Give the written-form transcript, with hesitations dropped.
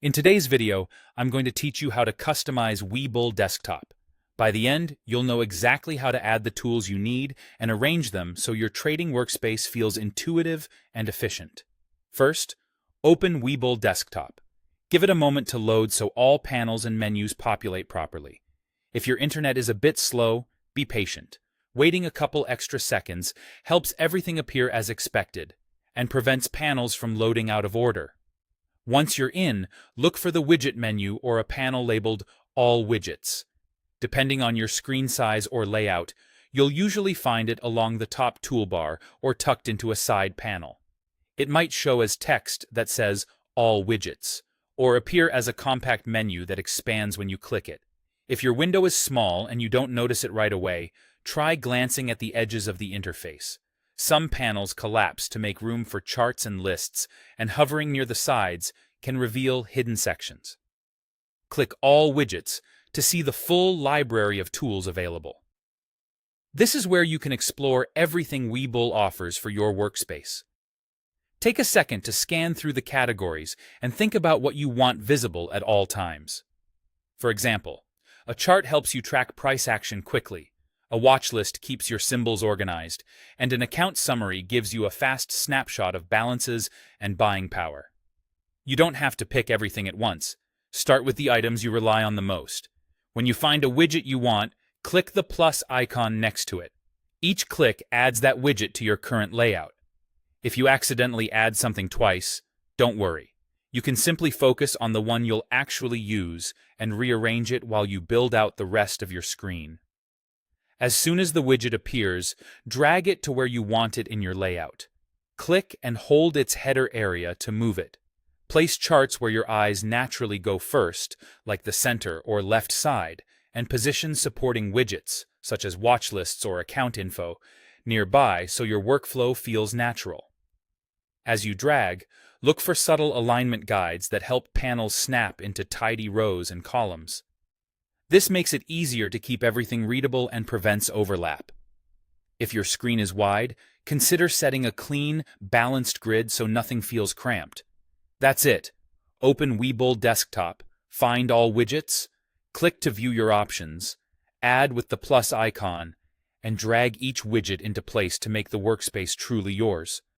In today's video, I'm going to teach you how to customize Webull Desktop. By the end, you'll know exactly how to add the tools you need and arrange them so your trading workspace feels intuitive and efficient. First, open Webull Desktop. Give it a moment to load so all panels and menus populate properly. If your internet is a bit slow, be patient. Waiting a couple extra seconds helps everything appear as expected and prevents panels from loading out of order. Once you're in, look for the widget menu or a panel labeled All Widgets. Depending on your screen size or layout, you'll usually find it along the top toolbar or tucked into a side panel. It might show as text that says All Widgets, or appear as a compact menu that expands when you click it. If your window is small and you don't notice it right away, try glancing at the edges of the interface. Some panels collapse to make room for charts and lists, and hovering near the sides can reveal hidden sections. Click All Widgets to see the full library of tools available. This is where you can explore everything Webull offers for your workspace. Take a second to scan through the categories and think about what you want visible at all times. For example, a chart helps you track price action quickly. A watch list keeps your symbols organized, and an account summary gives you a fast snapshot of balances and buying power. You don't have to pick everything at once. Start with the items you rely on the most. When you find a widget you want, click the plus icon next to it. Each click adds that widget to your current layout. If you accidentally add something twice, don't worry. You can simply focus on the one you'll actually use and rearrange it while you build out the rest of your screen. As soon as the widget appears, drag it to where you want it in your layout. Click and hold its header area to move it. Place charts where your eyes naturally go first, like the center or left side, and position supporting widgets, such as watch lists or account info, nearby so your workflow feels natural. As you drag, look for subtle alignment guides that help panels snap into tidy rows and columns. This makes it easier to keep everything readable and prevents overlap. If your screen is wide, consider setting a clean, balanced grid so nothing feels cramped. That's it. Open Webull Desktop, find All Widgets, click to view your options, add with the plus icon, and drag each widget into place to make the workspace truly yours.